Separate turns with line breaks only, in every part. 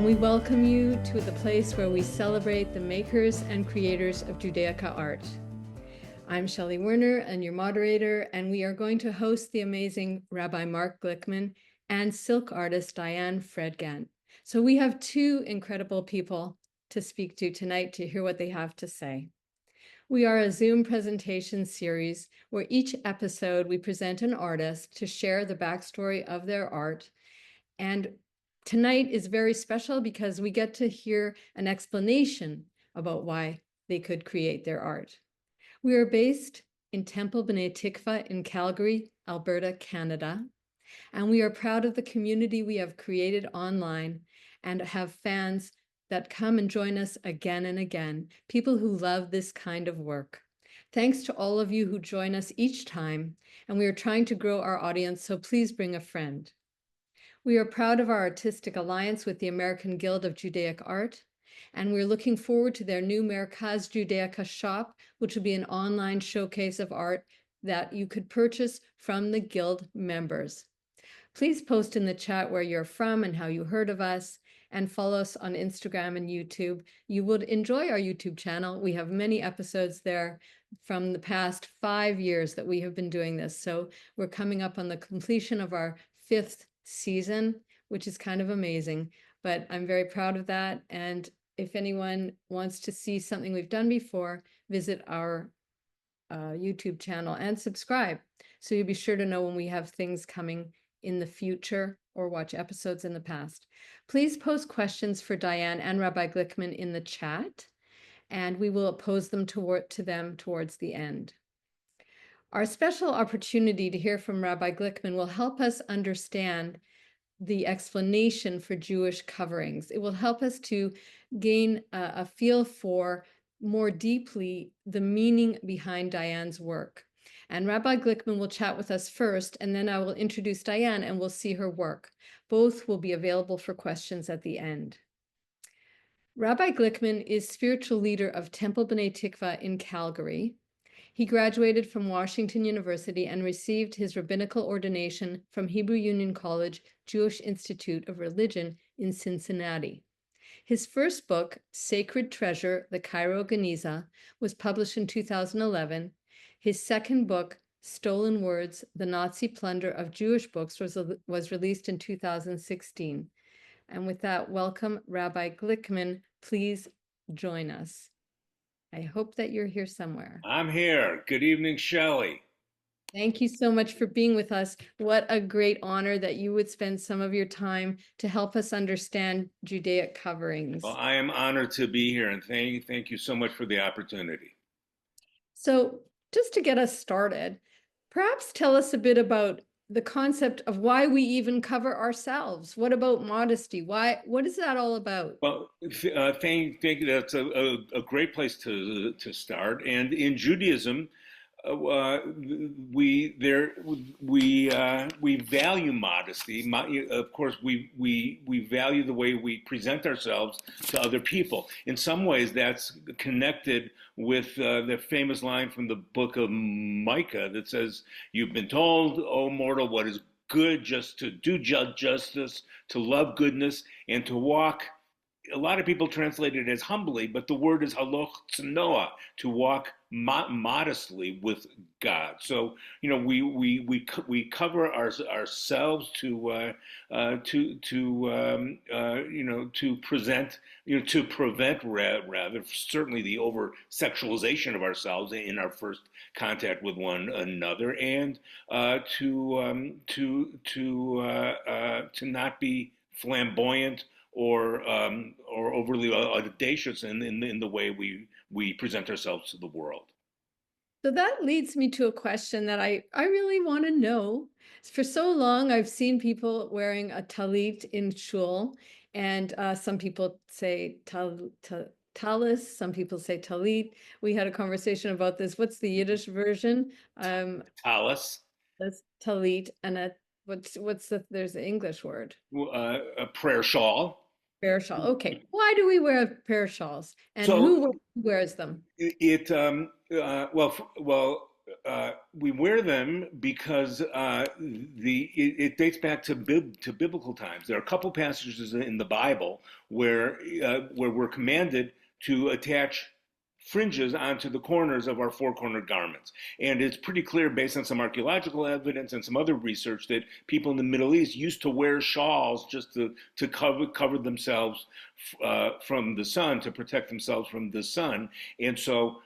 We welcome you to the place where we celebrate the makers and creators of Judaica art. I'm Shelley Werner and your moderator, and we are going to host the amazing Rabbi Mark Glickman and silk artist Diane Fredgant. So we have two incredible people to speak to tonight to hear what they have to say. We are a Zoom presentation series where each episode we present an artist to share the backstory of their art. And tonight is very special because we get to hear an explanation about why they could create their art. We are based in Temple B'nai Tikva in Calgary, Alberta, Canada, and we are proud of the community we have created online and have fans that come and join us again and again, people who love this kind of work. Thanks to all of you who join us each time, and we are trying to grow our audience, so please bring a friend. We are proud of our artistic alliance with the American Guild of Judaic Art, and we're looking forward to their new Merkaz Judaica shop, which will be an online showcase of art that you could purchase from the Guild members. Please post in the chat where you're from and how you heard of us, and follow us on Instagram and YouTube. You would enjoy our YouTube channel. We have many episodes there from the past 5 years that we have been doing this. So we're coming up on the completion of our 5th season, which is kind of amazing, but I'm very proud of that. And if anyone wants to see something we've done before, visit our YouTube channel and subscribe, so you'll be sure to know when we have things coming in the future or watch episodes in the past. Please post questions for Diane and Rabbi Glickman in the chat, and we will pose them to them towards the end. Our special opportunity to hear from Rabbi Glickman will help us understand the explanation for Jewish coverings. It will help us to gain a feel for more deeply the meaning behind Diane's work. And Rabbi Glickman will chat with us first, and then I will introduce Diane and we'll see her work. Both will be available for questions at the end. Rabbi Glickman is spiritual leader of Temple B'nai Tikva in Calgary. He graduated from Washington University and received his rabbinical ordination from Hebrew Union College Jewish Institute of Religion in Cincinnati. His first book, Sacred Treasure, The Cairo Geniza, was published in 2011. His second book, Stolen Words, The Nazi Plunder of Jewish Books, was released in 2016. And with that, welcome, Rabbi Glickman. Please join us. I hope that you're here somewhere.
I'm here. Good evening, Shelley.
Thank you so much for being with us. What a great honor that you would spend some of your time to help us understand Judaic coverings.
Well, I am honored to be here, and thank you so much for the opportunity.
So just to get us started, perhaps tell us a bit about the concept of why we even cover ourselves. What about modesty? What is that all about?
Well, thank you. That's a great place to start. And in Judaism, we value modesty. Of course, we value the way we present ourselves to other people. In some ways, that's connected with the famous line from the book of Micah that says, "You've been told, O mortal, what is good, just to do justice, to love goodness, and to walk." A lot of people translate it as humbly, but the word is haloch tznoah, to walk modestly with God. So we cover ourselves to present to prevent rather certainly the over sexualization of ourselves in our first contact with one another, and to not be flamboyant or overly audacious in the way we present ourselves to the world.
So that leads me to a question that I really want to know. For so long, I've seen people wearing a talit in shul, and some people say talis, some people say talit. We had a conversation about this. What's the Yiddish version?
Talis.
That's talit, and there's the English word.
A prayer shawl.
Prayer shawl. Okay. Why do we wear prayer shawls, and who wears them?
Well, we wear them because it dates back to biblical times. There are a couple passages in the Bible where we're commanded to attach fringes onto the corners of our four-cornered garments. And it's pretty clear based on some archaeological evidence and some other research that people in the Middle East used to wear shawls just to cover themselves from the sun, to protect themselves from the sun. And so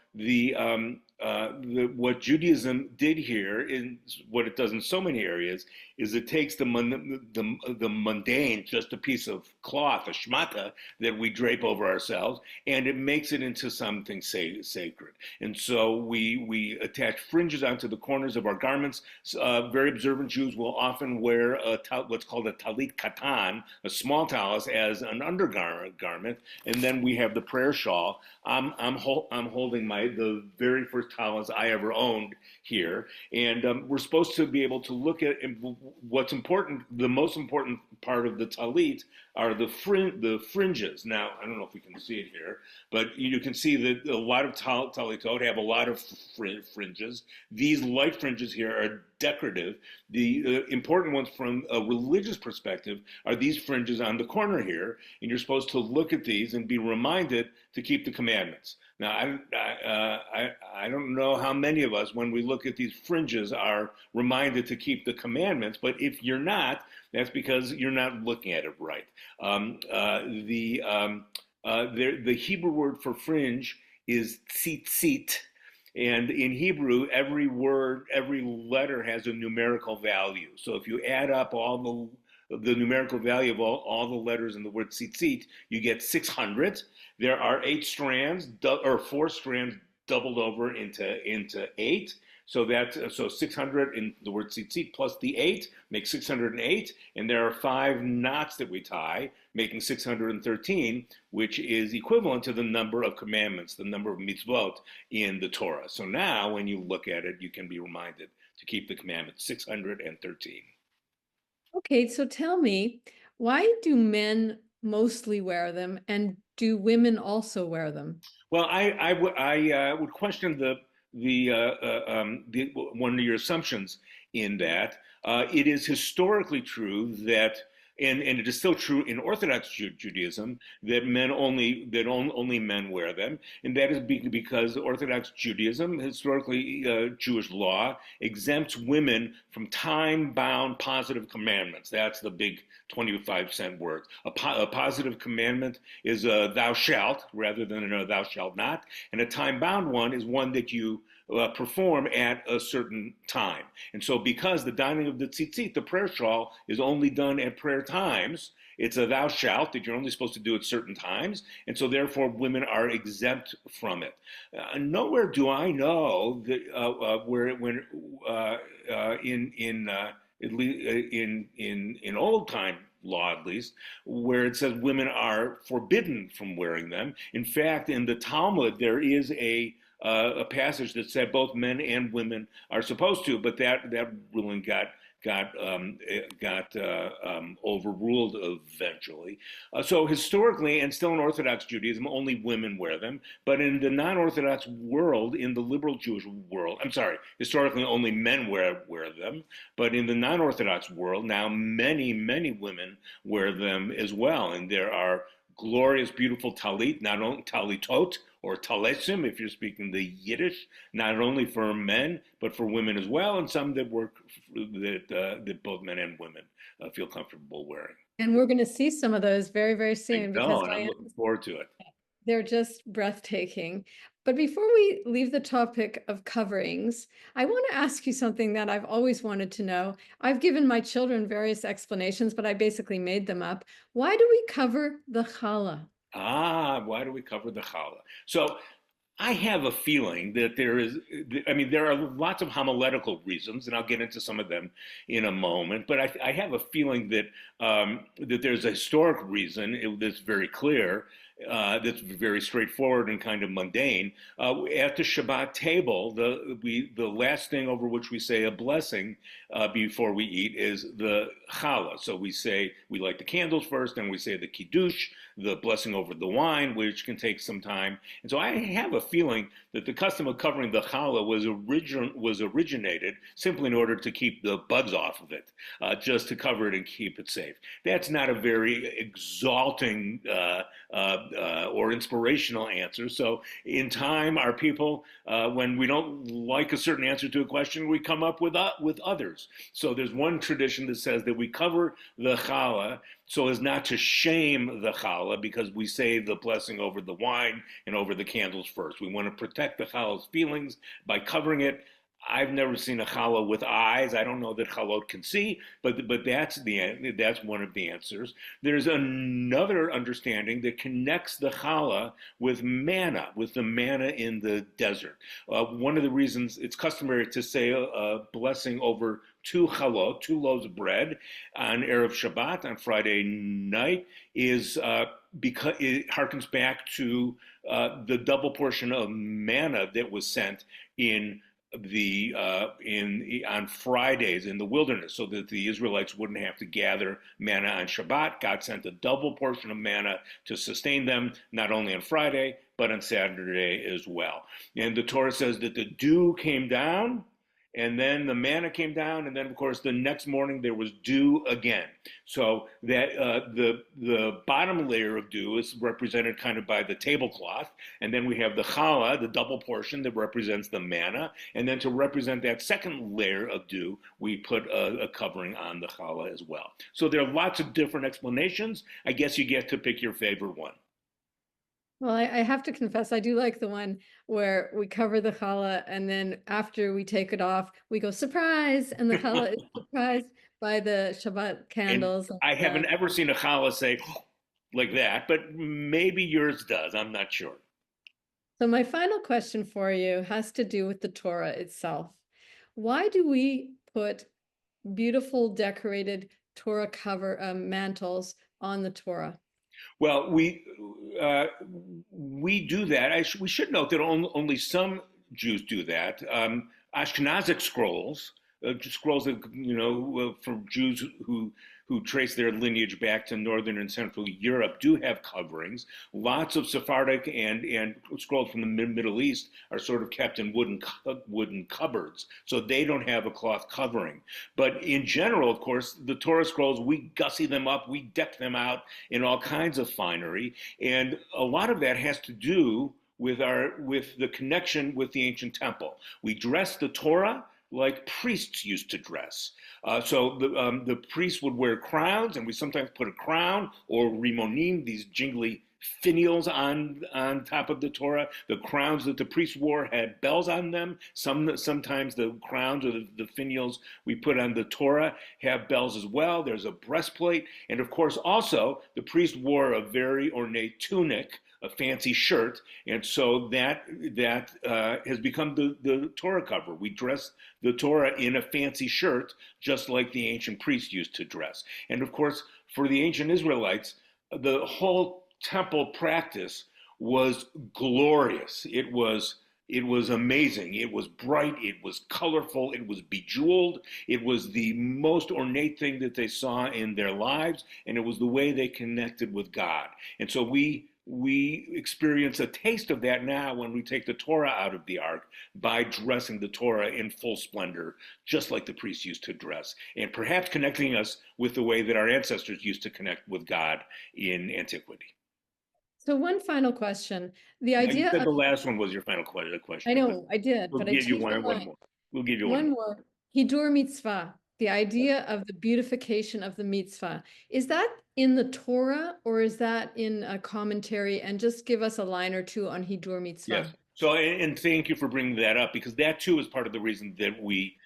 what Judaism did here, in what it does in so many areas, is it takes the mundane, just a piece of cloth, a shmata, that we drape over ourselves, and it makes it into something sacred. And so we attach fringes onto the corners of our garments. Very observant Jews will often wear what's called a talit katan, a small tallis, as an undergarment, and then we have the prayer shawl. I'm holding the very first tallis I ever owned here, and we're supposed to be able to look at what's important. The most important part of the talit are the fringes. Now, I don't know if we can see it here, but you can see that a lot of talitot have a lot of fringes. These light fringes here are decorative. The important ones from a religious perspective are these fringes on the corner here, and you're supposed to look at these and be reminded to keep the commandments. Now, I don't know how many of us, when we look at these fringes, are reminded to keep the commandments, but if you're not, that's because you're not looking at it right. The Hebrew word for fringe is tzitzit, and in Hebrew, every word, every letter has a numerical value. So if you add up all the numerical value of all the letters in the word tzitzit, you get 600. There are 8 strands, or 4 strands doubled over into 8. So 600 in the word tzitzit plus the 8 makes 608, and there are 5 knots that we tie, making 613, which is equivalent to the number of commandments, the number of mitzvot in the Torah. So now, when you look at it, you can be reminded to keep the commandments, 613.
Okay, so tell me, why do men mostly wear them, and do women also wear them?
Well, I would question one of your assumptions in that. It is historically true that, and it is still true in Orthodox Judaism, that only men wear them, and that is because Orthodox Judaism, historically Jewish law, exempts women from time-bound positive commandments. That's the big 25-cent word. A positive commandment is a thou shalt rather than a thou shalt not, and a time-bound one is one that you perform at a certain time. And so because the donning of the tzitzit, the prayer shawl, is only done at prayer times, it's a thou shalt that you're only supposed to do at certain times, and so therefore women are exempt from it. Nowhere do I know that in old time law, at least, where it says women are forbidden from wearing them. In fact, in the Talmud, there is a passage that said both men and women are supposed to, but that ruling got overruled eventually. So historically, and still in Orthodox Judaism, only women wear them. But in the non-Orthodox world, in the liberal Jewish world, I'm sorry, historically only men wear them. But in the non-Orthodox world, now many women wear them as well. And there are glorious, beautiful talit, not only talitot, or talesim, if you're speaking the Yiddish, not only for men, but for women as well, and some that that both men and women feel comfortable wearing.
And we're going to see some of those very, very soon, because
And I'm looking forward to it.
they're just breathtaking. But before we leave the topic of coverings, I want to ask you something that I've always wanted to know. I've given my children various explanations, but I basically made them up. Why do we cover the challah?
Why do we cover the challah? So I have a feeling that there are lots of homiletical reasons, and I'll get into some of them in a moment, but I have a feeling that that there's a historic reason that's very clear, that's very straightforward and kind of mundane. At the Shabbat table, the last thing over which we say a blessing before we eat is the challah. So we light the candles first, and we say the kiddush, the blessing over the wine, which can take some time. And so I have a feeling that the custom of covering the challah was originated simply in order to keep the bugs off of it, just to cover it and keep it safe. That's not a very exalting or inspirational answer. So in time, our people, when we don't like a certain answer to a question, we come up with others. So there's one tradition that says that we cover the challah so as not to shame the challah, because we say the blessing over the wine and over the candles first. We want to protect the challah's feelings by covering it. I've never seen a challah with eyes. I don't know that chalot can see, but that's one of the answers. There's another understanding that connects the challah with manna, with the manna in the desert. One of the reasons it's customary to say a blessing over two chalot, two loaves of bread on Erev Shabbat, on Friday night, is because it harkens back to the double portion of manna that was sent on Fridays in the wilderness, so that the Israelites wouldn't have to gather manna on Shabbat. God sent a double portion of manna to sustain them, not only on Friday, but on Saturday as well. And the Torah says that the dew came down, and then the manna came down, and then, of course, the next morning there was dew again. So that the bottom layer of dew is represented kind of by the tablecloth, and then we have the challah, the double portion that represents the manna, and then to represent that second layer of dew, we put a covering on the challah as well. So there are lots of different explanations. I guess you get to pick your favorite one.
Well, I have to confess, I do like the one where we cover the challah, and then after we take it off, we go surprise, and the challah is surprised by the Shabbat candles.
And I haven't ever seen a challah say like that, but maybe yours does. I'm not sure.
So my final question for you has to do with the Torah itself. Why do we put beautiful decorated Torah cover mantles on the Torah?
Well, we do that. We should note that only some Jews do that. Ashkenazic scrolls, scrolls that from Jews who trace their lineage back to Northern and Central Europe, do have coverings. Lots of Sephardic and scrolls from the Middle East are sort of kept in wooden cupboards, so they don't have a cloth covering. But in general, of course, the Torah scrolls, we gussy them up, we deck them out in all kinds of finery, and a lot of that has to do with the connection with the ancient temple. We dress the Torah like priests used to dress. So the priests would wear crowns, and we sometimes put a crown or rimonim, these jingly finials on top of the Torah. The crowns that the priests wore had bells on them. Sometimes the crowns or the finials we put on the Torah have bells as well. There's a breastplate. And of course, also, the priest wore a very ornate tunic, a fancy shirt, and so that has become the Torah cover. We dress the Torah in a fancy shirt, just like the ancient priests used to dress. And of course, for the ancient Israelites, the whole temple practice was glorious. It was amazing. It was bright. It was colorful. It was bejeweled. It was the most ornate thing that they saw in their lives, and it was the way they connected with God. And so we experience a taste of that now when we take the Torah out of the ark by dressing the Torah in full splendor, just like the priests used to dress, and perhaps connecting us with the way that our ancestors used to connect with God in antiquity.
So one final question. The idea
you said
of
the last one was your final question.
I know, I did,
We'll
but I
give you
changed
one more. We'll give you one more.
more. Hidur mitzvah, the idea of the beautification of the mitzvah. Is that in the Torah, or is that in a commentary? And just give us a line or two on Hidur mitzvah.
Yes. So, and thank you for bringing that up, because that too is part of the reason that we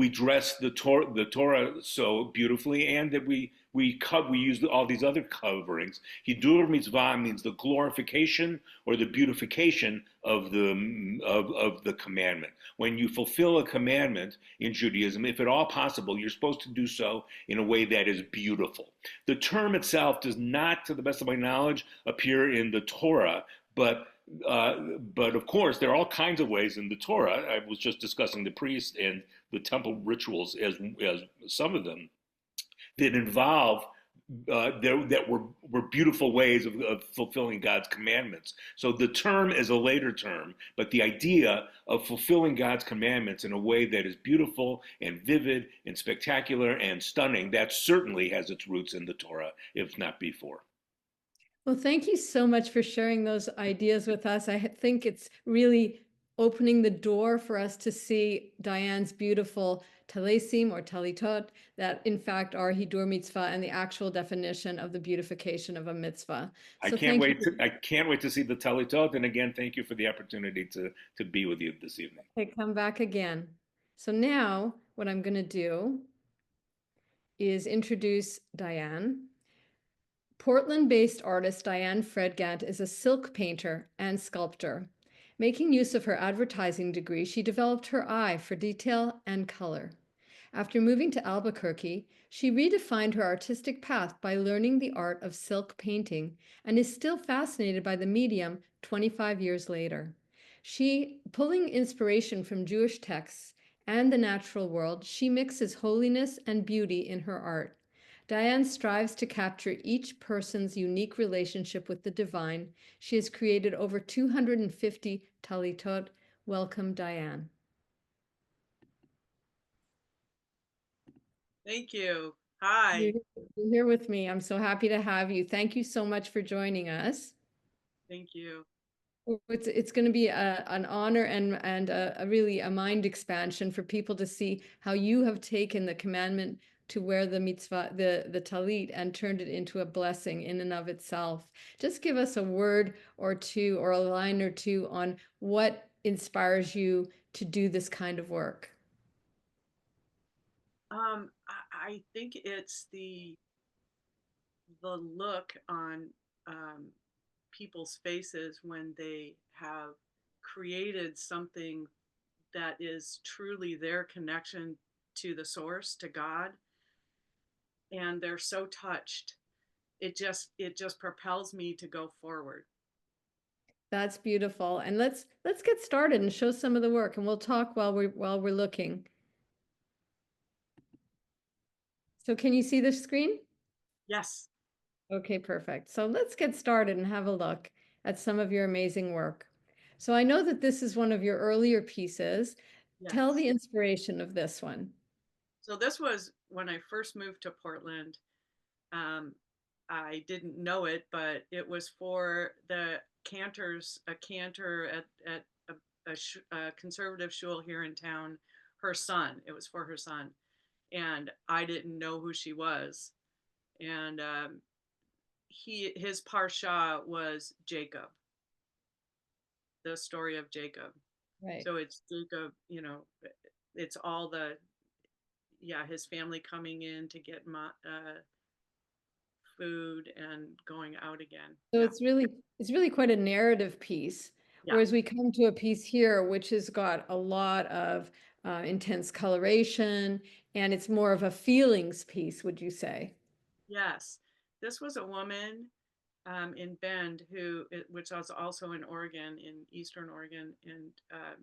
dress the Torah so beautifully, and that we we use all these other coverings. Hidur mitzvah means the glorification or the beautification of the commandment. When you fulfill a commandment in Judaism, if at all possible, you're supposed to do so in a way that is beautiful. The term itself does not, to the best of my knowledge, appear in the Torah, but of course, there are all kinds of ways in the Torah. I was just discussing the priest and the temple rituals as some of them that involve that were beautiful ways of fulfilling God's commandments. So the term is a later term, but the idea of fulfilling God's commandments in a way that is beautiful and vivid and spectacular and stunning, that certainly has its roots in the Torah, if not before.
Well, thank you so much for sharing those ideas with us. I think it's really opening the door for us to see Diane's beautiful talesim or talitot that in fact are hidur mitzvah and the actual definition of the beautification of a mitzvah. So thank you.
I can't wait to see the Talitot. And again, thank you for the opportunity to be with you this evening.
Okay, come back again. So now what I'm going to do is introduce Diane. Portland-based artist Diane Fredgant is a silk painter and sculptor. Making use of her advertising degree, she developed her eye for detail and color. After moving to Albuquerque, she redefined her artistic path by learning the art of silk painting and is still fascinated by the medium 25 years later. Pulling inspiration from Jewish texts and the natural world, she mixes holiness and beauty in her art. Diane strives to capture each person's unique relationship with the divine. She has created over 250 Talitot. Welcome, Diane.
Thank you. Hi.
You're here with me. I'm so happy to have you. Thank you so much for joining us.
Thank you.
It's going to be an honor and really a mind expansion for people to see how you have taken the commandment to wear the mitzvah, the talit, and turned it into a blessing in and of itself. Just give us a word or two or a line or two on what inspires you to do this kind of work.
I think it's the look on people's faces when they have created something that is truly their connection to the source, to God, and they're so touched. It just propels me to go forward.
That's beautiful. And let's get started and show some of the work, and we'll talk while we're looking. So can you see the screen?
Yes.
Okay, perfect. So let's get started and have a look at some of your amazing work. So I know that this is one of your earlier pieces.
Yes.
Tell the inspiration of this one.
So this was when I first moved to Portland. I didn't know it, but it was for a cantor at a conservative shul here in town, her son. It was for her son. And I didn't know who she was. And his parsha was Jacob, the story of Jacob.
Right.
So it's Jacob, it's all his family coming in to get food and going out again.
So it's really quite a narrative piece.
Yeah.
Whereas we come to a piece here, which has got a lot of intense coloration, and it's more of a feelings piece, would you say?
Yes. This was a woman in Bend which was also in Oregon, in Eastern Oregon, and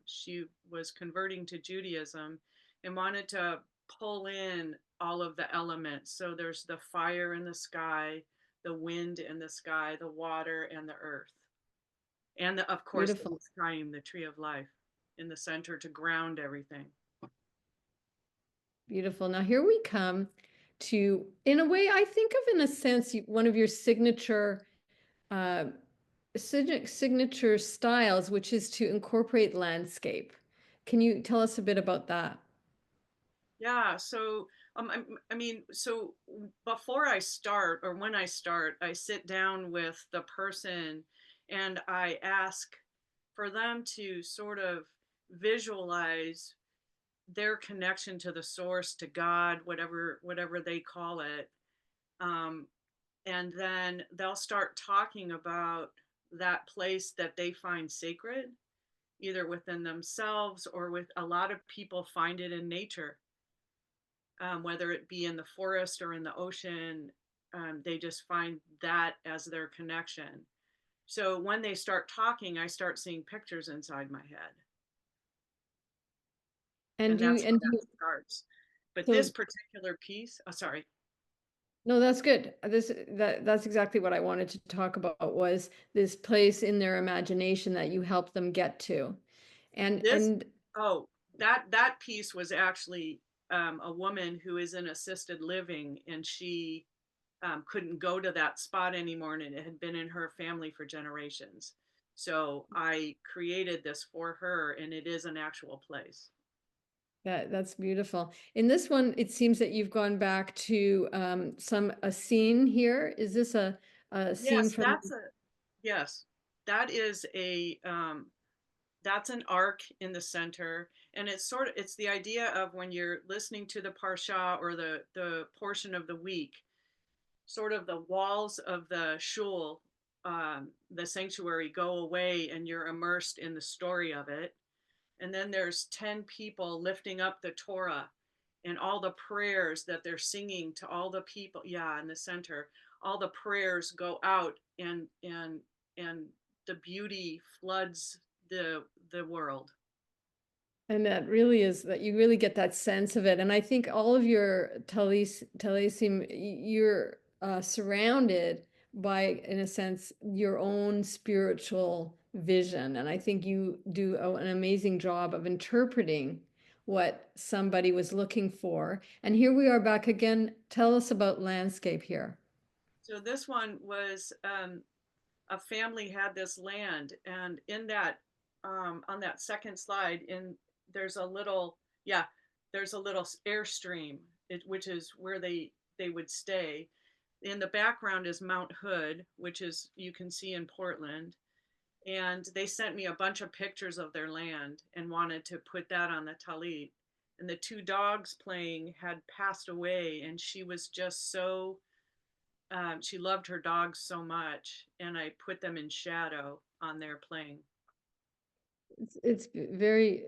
she was converting to Judaism and wanted to pull in all of the elements. So there's the fire in the sky, the wind in the sky, the water and the earth. And of course,
Beautiful.
the Chaim, the tree of life in the center to ground everything.
Beautiful. Now here we come to, in a way, I think of in a sense, one of your signature styles, which is to incorporate landscape. Can you tell us a bit about that?
Yeah, so so before I start, or when I start, I sit down with the person and I ask for them to sort of visualize their connection to the source, to God, whatever they call it, Um, and then they'll start talking about that place that they find sacred, either within themselves or with a lot of people find it in nature, whether it be in the forest or in the ocean. They just find that as their connection. So when they start talking, I start seeing pictures inside my head.
And
And
do you,
that's how
and do
that
you,
starts. But this
so
particular piece, oh, sorry.
no, that's good. That's exactly what I wanted to talk about, was this place in their imagination that you help them get to. And
This,
and
oh, that piece was actually a woman who is in assisted living, and she couldn't go to that spot anymore, and it had been in her family for generations. So I created this for her, and it is an actual place.
that's beautiful. In this one, it seems that you've gone back to a scene here. Is this a scene
Yes,
from?
that's a yes. That is a that's an arc in the center, and it's the idea of when you're listening to the parsha or the portion of the week, sort of the walls of the shul, the sanctuary, go away and you're immersed in the story of it. And then there's 10 people lifting up the Torah and all the prayers that they're singing to all the people. Yeah, in the center, all the prayers go out, and the beauty floods the world.
And that really is that you really get that sense of it. And I think all of your Talisim, you're surrounded by, in a sense, your own spiritual vision. And I think you do an amazing job of interpreting what somebody was looking for. And here we are back again. Tell us about landscape here.
So this one was a family had this land, and in that on that second slide, in there's a little yeah there's a little airstream, which is where they would stay. In the background is Mount Hood, which is you can see in Portland. And they sent me a bunch of pictures of their land and wanted to put that on the talit. And the two dogs playing had passed away, and she was just so she loved her dogs so much, and I put them in shadow on their playing.
It's very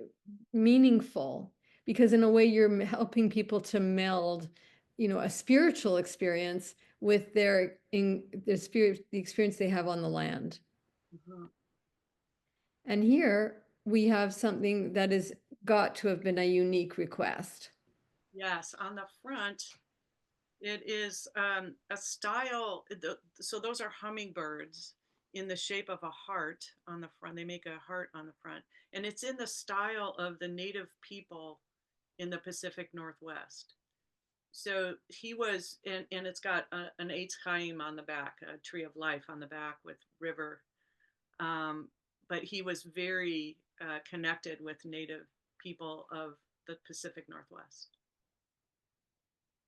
meaningful because in a way you're helping people to meld, a spiritual experience with their spirit, the experience they have on the land.
Mhm.
And here we have something that has got to have been a unique request.
Yes, on the front, it is a style. So those are hummingbirds in the shape of a heart on the front. They make a heart on the front, and it's in the style of the native people in the Pacific Northwest. So he was, and it's got an Eitz Chaim on the back, a tree of life on the back with river. Um, but he was very connected with native people of the Pacific Northwest.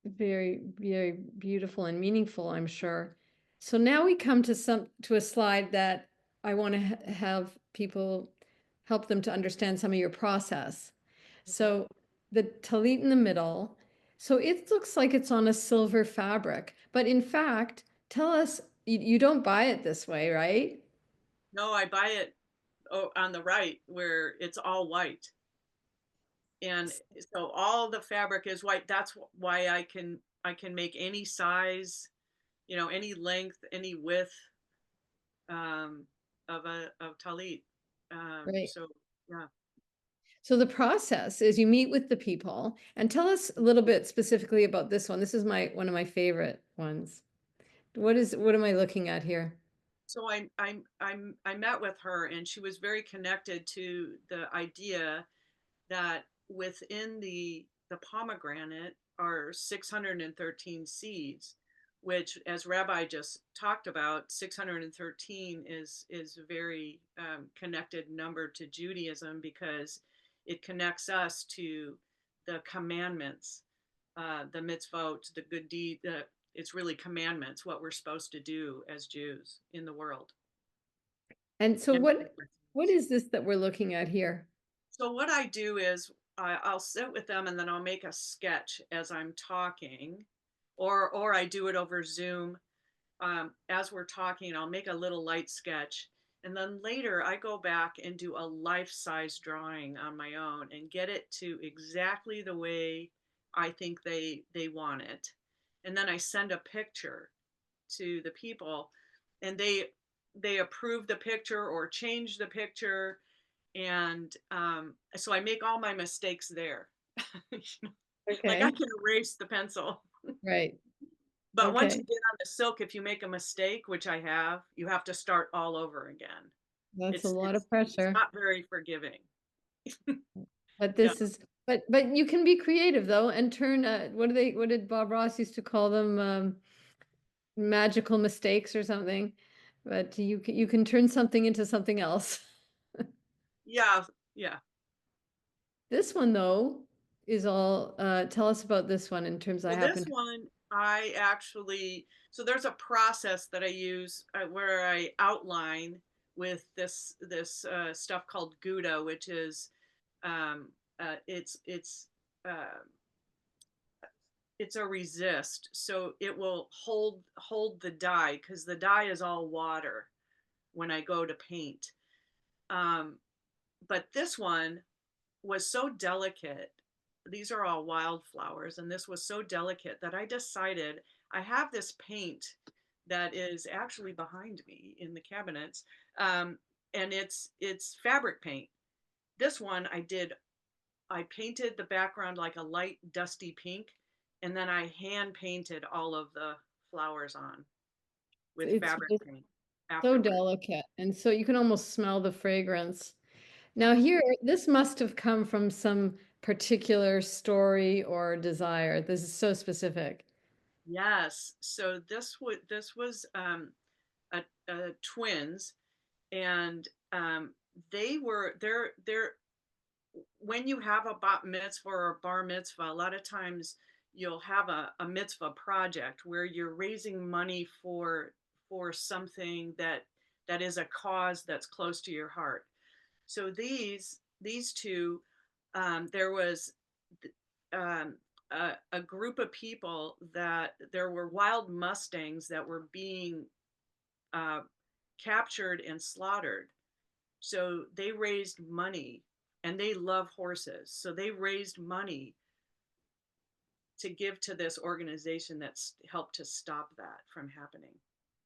Very, very beautiful and meaningful, I'm sure. So now we come to a slide that I want to have people help them to understand some of your process.
Okay.
So the talit in the middle, so it looks like it's on a silver fabric, but in fact, tell us, you don't buy it this way, right?
No, I buy it on the right where it's all white. And so all the fabric is white. That's why I can make any size, any length, any width um, of talit.
Right.
So yeah.
So the process is you meet with the people and tell us a little bit specifically about this one. This is one of my favorite ones. What am I looking at here?
So I met with her, and she was very connected to the idea that within the pomegranate are 613 seeds, which, as Rabbi just talked about, 613 is a very connected number to Judaism because it connects us to the commandments, the mitzvot, the good deed. It's really commandments, what we're supposed to do as Jews in the world.
And so
And
what is this that we're looking at here?
so what I do is I'll sit with them, and then I'll make a sketch as I'm talking. or I do it over Zoom. As we're talking, I'll make a little light sketch. And then later I go back and do a life-size drawing on my own and get it to exactly the way I think they want it. And then I send a picture to the people, and they approve the picture or change the picture. And so I make all my mistakes there. Like I
Okay.
can erase the pencil.
Right.
But once you
Okay.
get on the silk, if you make a mistake, which I have, you have to start all over again.
That's a
It's
lot of
it's
pressure.
not very forgiving.
But
Yeah.
this is but you can be creative though and turn what did Bob Ross used to call them magical mistakes or something. But you can turn something into something else.
Yeah. Yeah.
This one though is all tell us about this one in terms I
Well,
happen
this
to
one, I actually, so there's a process that I use where I outline with this stuff called Gouda, which is um, it's uh, it's a resist, so it will hold the dye because the dye is all water when I go to paint. Um, but this one was so delicate. These are all wildflowers, and this was so delicate that I decided I have this paint that is actually behind me in the cabinets, um, and it's fabric paint. This one I painted the background like a light dusty pink, and then I hand painted all of the flowers on with fabric
it's
paint
so
afterward.
delicate and so you can almost smell the fragrance. Now here, this must have come from some particular story or desire. This is so specific.
Yes. So this was a twins, and they're when you have a bat mitzvah or a bar mitzvah, a lot of times you'll have a mitzvah project where you're raising money for something that is a cause that's close to your heart. So these two, there was a group of people that there were wild mustangs that were being uh, captured and slaughtered. So they raised money, and they love horses. So they raised money to give to this organization that's helped to stop that from happening.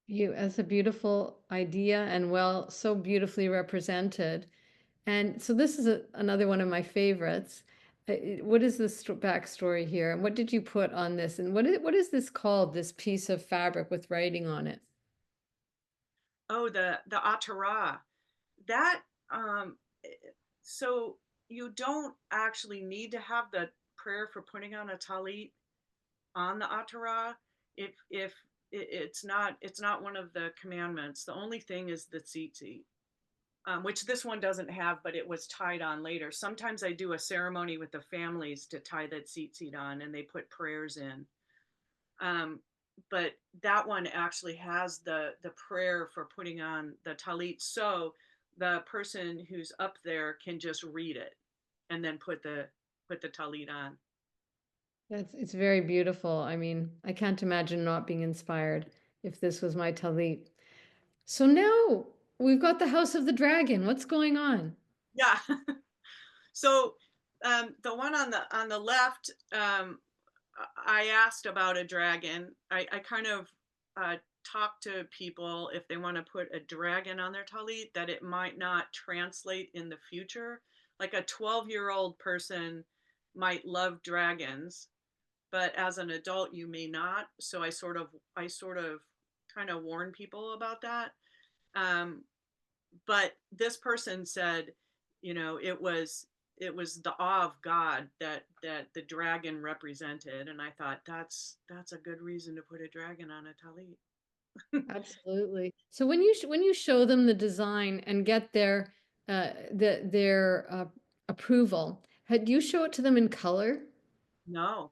You, as a beautiful idea and well, so beautifully represented. And so this is another one of my favorites. What is the backstory here? And what did you put on this? And what is this called, this piece of fabric with writing on it?
Oh, the atara. That so you don't actually need to have the prayer for putting on a talit on the atara. If it's not one of the commandments. The only thing is the tzitzit, which this one doesn't have, but it was tied on later. Sometimes I do a ceremony with the families to tie that tzitzit on, and they put prayers in. Um, but that one actually has the prayer for putting on the talit, so the person who's up there can just read it and then put the talit on.
It's very beautiful. I mean, I can't imagine not being inspired if this was my Talit. So now we've got the House of the Dragon. What's going on?
Yeah. So the one on the left, I asked about a dragon. I kind of talk to people if they want to put a dragon on their talit, that it might not translate in the future. Like a 12-year-old person might love dragons, but as an adult you may not. So I sort of kind of warn people about that. Um, but this person said, it was the awe of God that the dragon represented, and I thought that's a good reason to put a dragon on a talit.
Absolutely. So when when you show them the design and get their approval, do you show it to them in color?
No,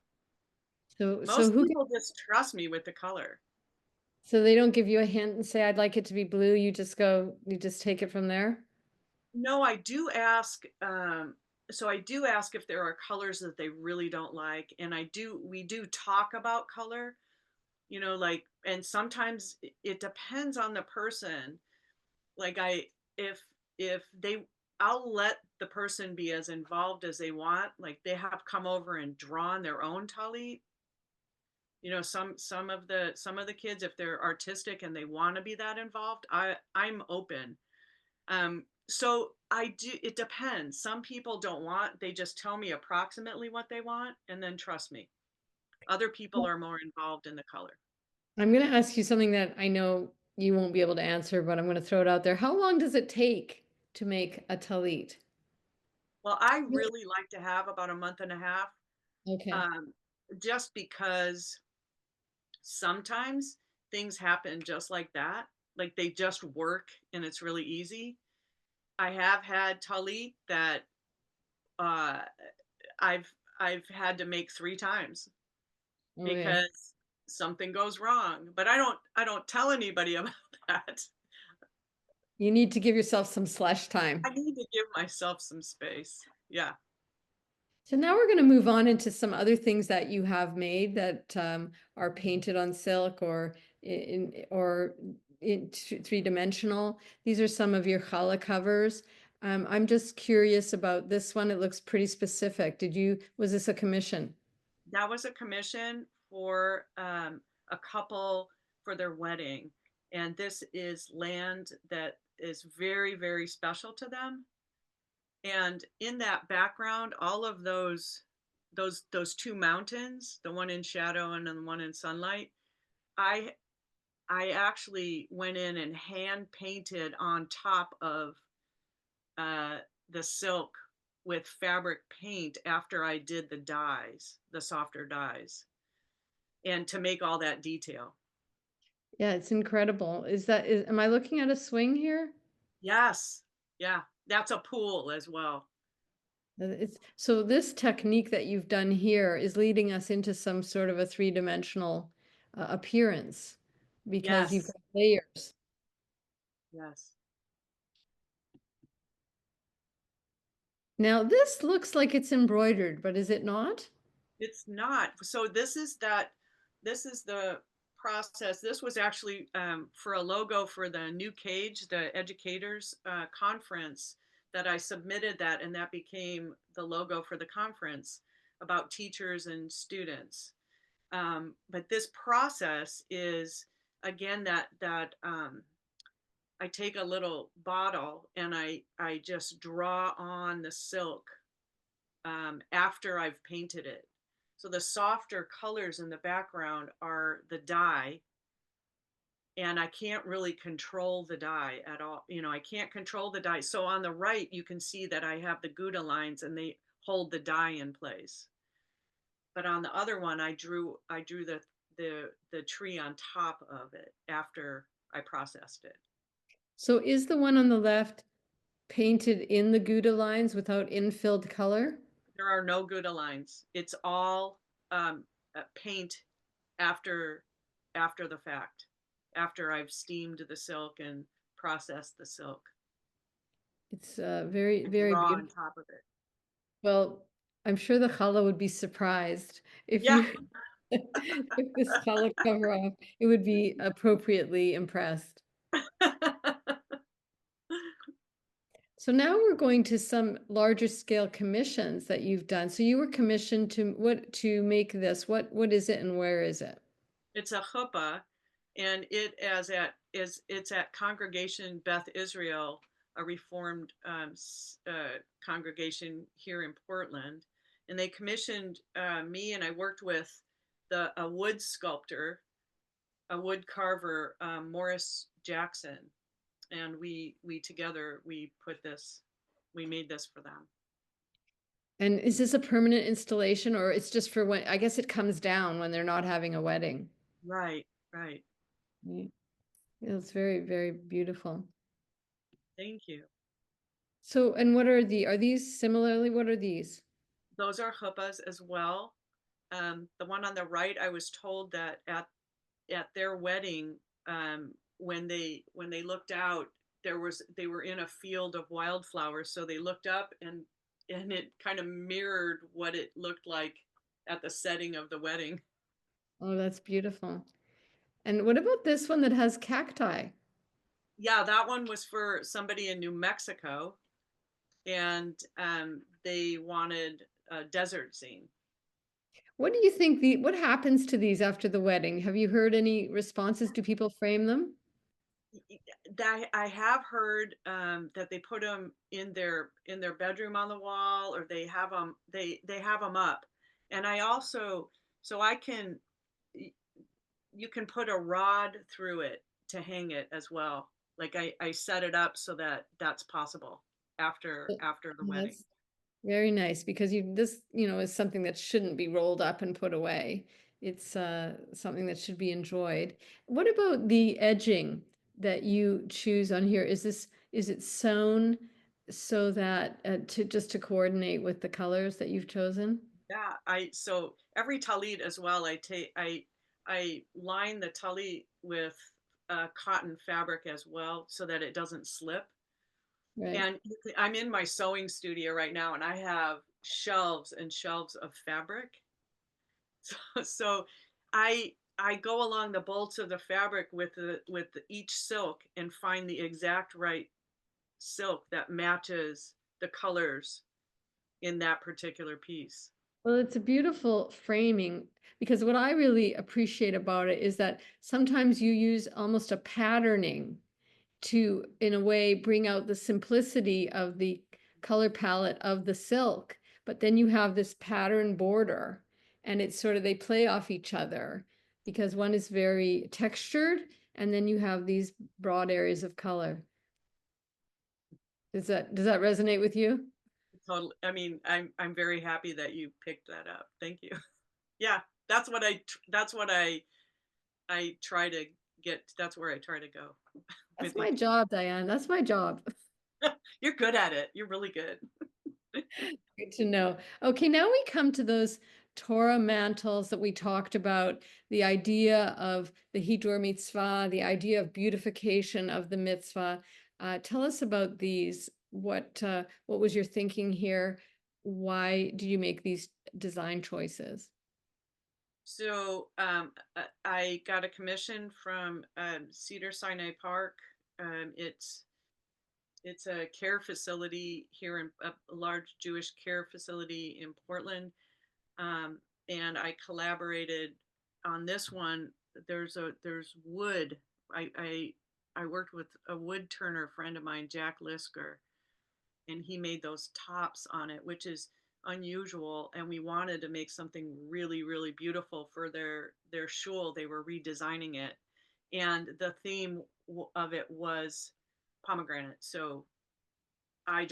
So
most
who
people just trust me with the color.
so they don't give you a hint and say I'd like it to be blue. You just take it from there.
No, I do ask. So I do ask if there are colors that they really don't like, and we do talk about color. like, and sometimes it depends on the person. Like if if they, I'll let the person be as involved as they want. Like they have come over and drawn their own talit. Some of the kids, if they're artistic and they want to be that involved, I'm open. So I do, it depends. Some people don't want, they just tell me approximately what they want and then trust me. Other people
Well,
are more involved in the color.
I'm going to ask you something that I know you won't be able to answer, but I'm going to throw it out there. How long does it take to make a talit?
Well, I really like to have about a month and a half,
Okay.
um, just because sometimes things happen just like that. Like they just work and it's really easy. I have had talit that uh, I've I've had to make 3 times
Okay.
because something goes wrong. But I don't tell anybody about that.
You need to give yourself some slush
I
time.
need to give myself some space. Yeah.
So now we're going to move on into some other things that you have made that are painted on silk or in three-dimensional. These are some of your challah covers. I'm just curious about this one. It looks pretty specific. Was this a commission?
That was a commission for a couple for their wedding. And this is land that is very, very special to them. And in that background, all of those two mountains, the one in shadow and the one in sunlight, I I actually went in and hand painted on top of uh, the silk with fabric paint after I did the dyes, the softer dyes, and to make all that detail.
Yeah, it's incredible. Am I looking at a swing here?
Yes. Yeah. That's a pool as well.
So this technique that you've done here is leading us into some sort of a three-dimensional appearance because you've
Yes.
got layers.
Yes.
Now this looks like it's embroidered, but is it not?
It's not. So this is the process. This was actually for a logo for the new cage, the educators conference that I submitted that, and that became the logo for the conference about teachers and students. But this process is again that I take a little bottle and I just draw on the silk after I've painted it. So the softer colors in the background are the dye, and I can't really control the dye at all. I can't control the dye. So on the right, you can see that I have the Gouda lines and they hold the dye in place. But on the other one, I drew the tree on top of it after I processed it.
So is the one on the left painted in the Gouda lines without infilled color?
There are no Gouda lines. It's all paint after after the fact, after I've steamed the silk and processed the silk.
It's very,
I
very
draw on
beautiful.
top of it.
Well, I'm sure the challah would be surprised if
Yeah.
you took this challah cover off. It would be appropriately impressed. So now we're going to some larger scale commissions that you've done. So you were commissioned to make this. What is it and where is it?
It's a chuppah, and it's at Congregation Beth Israel, a Reformed congregation here in Portland, and they commissioned me, and I worked with a wood sculptor, a wood carver, Morris Jackson, and we together we made this for them.
And is this a permanent installation or it's just for when, I guess it comes down when they're not having a wedding.
Right, right.
Yeah. It's very, very beautiful.
Thank you.
So, and are these similarly, what are these?
Those are chuppahs as well. The one on the right, I was told that at their wedding, when they looked out, they were in a field of wildflowers, so they looked up and it kind of mirrored what it looked like at the setting of the wedding.
Oh, that's beautiful. And what about this one that has cacti?
Yeah, that one was for somebody in New Mexico, and they wanted a desert scene.
What do you think what happens to these after the wedding? Have you heard any responses? Do people frame them?
That I have heard that they put them in their bedroom on the wall, or they have them up. And I also, so I can, you can put a rod through it to hang it as well. Like I set it up so that that's possible after the wedding.
That's very nice because this, is something that shouldn't be rolled up and put away. It's something that should be enjoyed. What about the edging that you choose on here? Is it sewn so that to coordinate with the colors that you've chosen?
Yeah, so every talit as well, I line the talit with cotton fabric as well so that it doesn't slip.
Right.
And I'm in my sewing studio right now, and I have shelves and shelves of fabric. So I go along the bolts of the fabric with each silk and find the exact right silk that matches the colors in that particular piece.
Well, it's a beautiful framing because what I really appreciate about it is that sometimes you use almost a patterning to, in a way, bring out the simplicity of the color palette of the silk, but then you have this pattern border and it's sort of, they play off each other because one is very textured and then you have these broad areas of color. Does that resonate with you?
Totally. I mean, I'm very happy that you picked that up. Thank you. Yeah, that's what I try to get. That's where I try to go
That's
with
my
you.
job, Diane. That's my job.
You're good at it. You're really good.
Good to know. Okay, now we come to those Torah mantles that we talked about, the idea of the Hidur mitzvah, the idea of beautification of the mitzvah. Tell us about these. What was your thinking here? Why did you make these design choices?
So I got a commission from Cedar Sinai Park. It's a care facility here in a large Jewish care facility in Portland, and I collaborated on this one. There's wood. I worked with a wood turner friend of mine, Jack Lisker, and he made those tops on it, which is unusual. And we wanted to make something really, really beautiful for their shul. They were redesigning it, and the theme of it was pomegranate. So I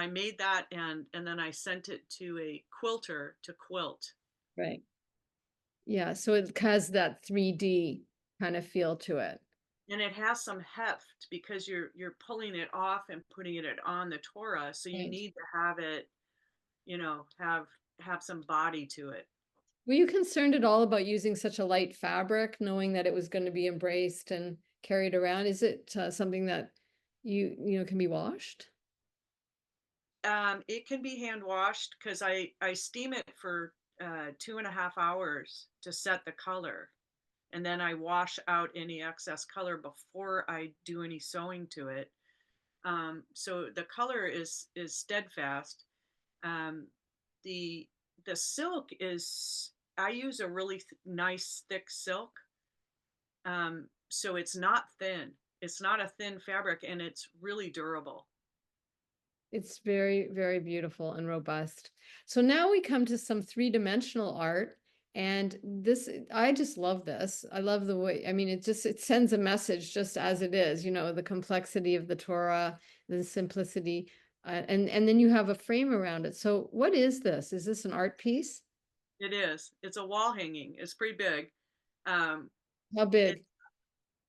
made that, and then I sent it to a quilter to quilt.
Right. Yeah, so it has that 3D kind of feel to it.
And it has some heft because you're pulling it off and putting it on the Torah, so you
Right.
need to have it, have some body to it.
Were you concerned at all about using such a light fabric, knowing that it was going to be embraced and carried around? Is it something that can be washed?
It can be hand washed because I steam it for 2.5 hours to set the color, and then I wash out any excess color before I do any sewing to it. So the color is steadfast. Um, the the silk is, I use a really nice thick silk, so it's not thin. It's not a thin fabric, and it's really durable.
It's very, very beautiful and robust. So now we come to some three-dimensional art. And this, I just love this. I love the way, I mean, it sends a message just as it is, the complexity of the Torah, the simplicity, and then you have a frame around it. So what is this? Is this an art piece?
It is. It's a wall hanging. It's pretty big. Um,
How
it
big?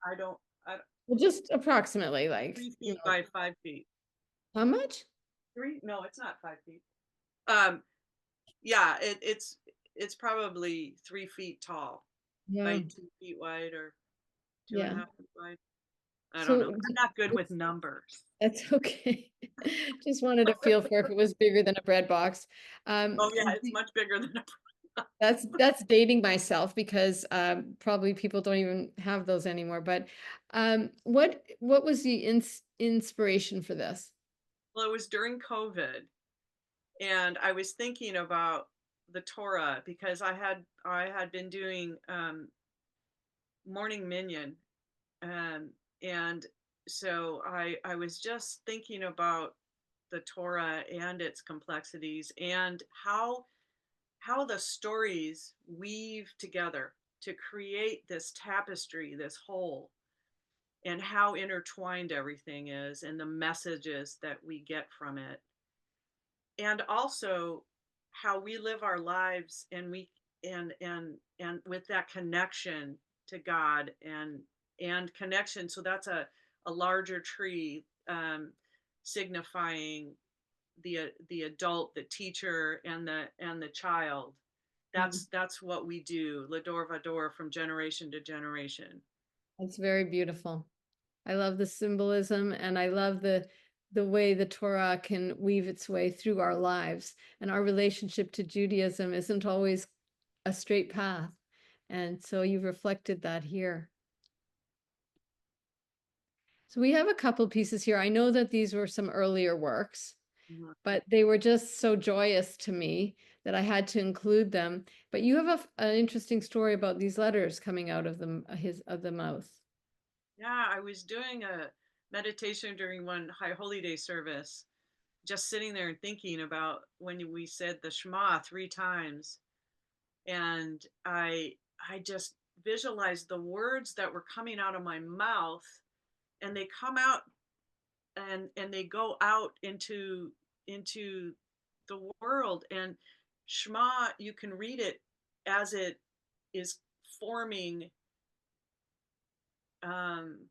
I don't I
Well, just approximately like,
3 feet by 5 feet.
how much?
Three? No, it's not 5 feet. Um, yeah, it's probably 3 feet tall by
Yeah.
2 feet wide, or two and a
Yeah.
half feet wide. I don't know.
So
I'm not good with numbers.
that's okay. Just wanted to feel for if it was bigger than a bread box.
Oh yeah, it's much bigger than a.
That's dating myself because probably people don't even have those anymore. But what was the inspiration for this?
Well, it was during COVID, and I was thinking about the Torah because I had been doing morning minyan, um, and so I was just thinking about the Torah and its complexities and how the stories weave together to create this tapestry, this whole, and how intertwined everything is and the messages that we get from it. And also how we live our lives and we and with that connection to God and connection. So that's a larger tree, signifying the adult, the teacher, and the child.
Mhm.
That's what we do, Lador Vador, from generation to generation.
That's very beautiful. I love the symbolism and I love the way the Torah can weave its way through our lives. And our relationship to Judaism isn't always a straight path. And so you've reflected that here. So we have a couple pieces here. I know that these were some earlier works,
Mhm.
but they were just so joyous to me that I had to include them. But you have an interesting story about these letters coming out of the mouth.
Yeah, I was doing a meditation during one High Holy Day service, just sitting there and thinking about when we said the Shema 3 times, and I just visualized the words that were coming out of my mouth, and they come out and they go out into the world. And Shema, you can read it as it is forming. um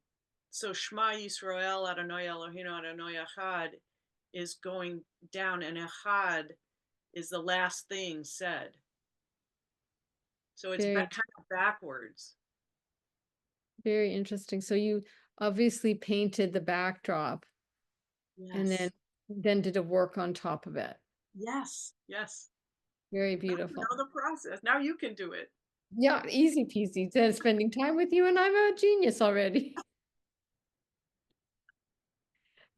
so Shema Yisrael Adonai Eloheinu Adonai Echad is going down, and Echad is the last thing said. So it's
Very,
kind of backwards.
very interesting. So you obviously painted the backdrop and
Yes.
then did a work on top of it.
Yes. Yes.
Very
Now you
beautiful.
know the process. Now you can do it.
Yeah, easy peasy. Then spending time with you and I'm a genius already.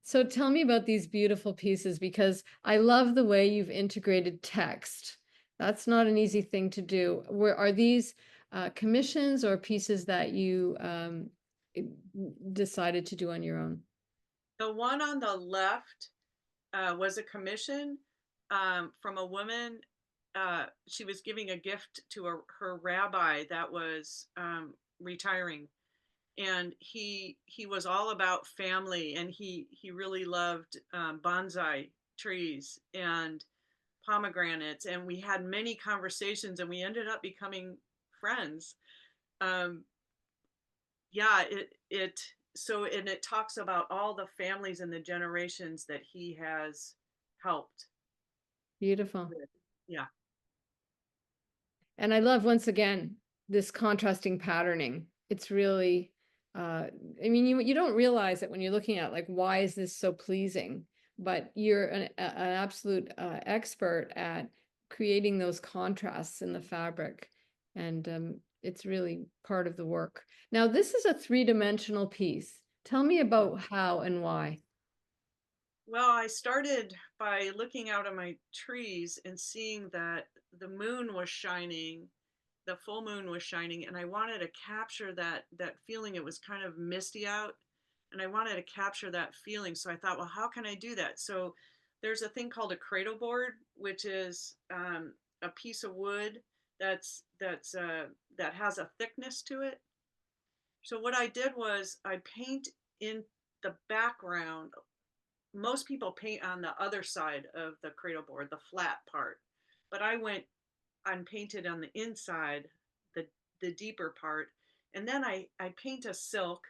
So tell me about these beautiful pieces because I love the way you've integrated text. That's not an easy thing to do. Are these commissions or pieces that you decided to do on your own?
The one on the left was a commission from a woman. She was giving a gift to her rabbi that was retiring, and he was all about family, and he really loved bonsai trees and pomegranates, and we had many conversations, and we ended up becoming friends. Um, yeah, it so and it talks about all the families and the generations that he has helped
Beautiful.
with. Yeah.
And I love once again this contrasting patterning. It's really I mean you don't realize it when you're looking at like why is this so pleasing? But you're an absolute expert at creating those contrasts in the fabric, and it's really part of the work. Now this is a three-dimensional piece. Tell me about how and why.
Well, I started by looking out at my trees and seeing that the moon was shining, the full moon was shining, and I wanted to capture that feeling. It was kind of misty out, and I wanted to capture that feeling. So I thought, well, how can I do that? So there's a thing called a cradle board, which is a piece of wood that has a thickness to it. So what I did was I paint in the background. Most people paint on the other side of the cradle board, the flat part, but I went and painted on the inside, the deeper part, and then I paint a silk,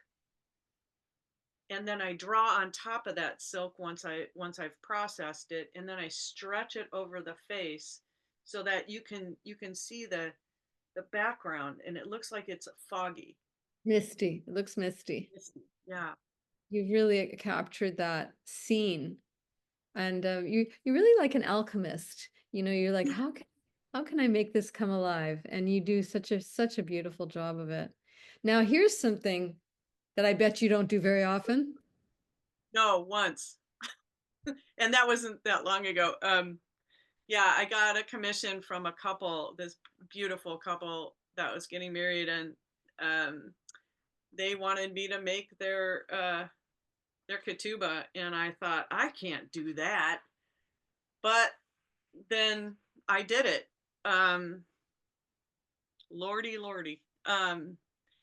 and then I draw on top of that silk once I've processed it, and then I stretch it over the face so that you can see the background, and it looks like it's foggy.
Misty. It looks misty.
Yeah.
You've really captured that scene. And you really like an alchemist. You know, you're like, how can I make this come alive? And you do such a beautiful job of it. Now, here's something that I bet you don't do very often.
No, once. And that wasn't that long ago. Yeah, I got a commission from a couple, this beautiful couple that was getting married, and um, they wanted me to make their ketubah, and I thought I can't do that, but then I did it. Um, Lordy, lordy.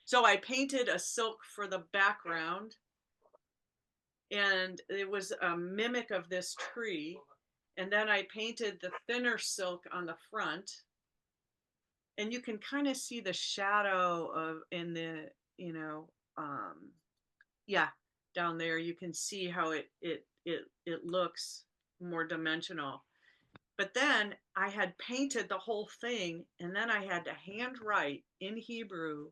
So I painted a silk for the background, and it was a mimic of this tree. And then I painted the thinner silk on the front, and you can kind of see the shadow of in the, you know, yeah, down there. You can see how it looks more dimensional. But then I had painted the whole thing, and then I had to handwrite in Hebrew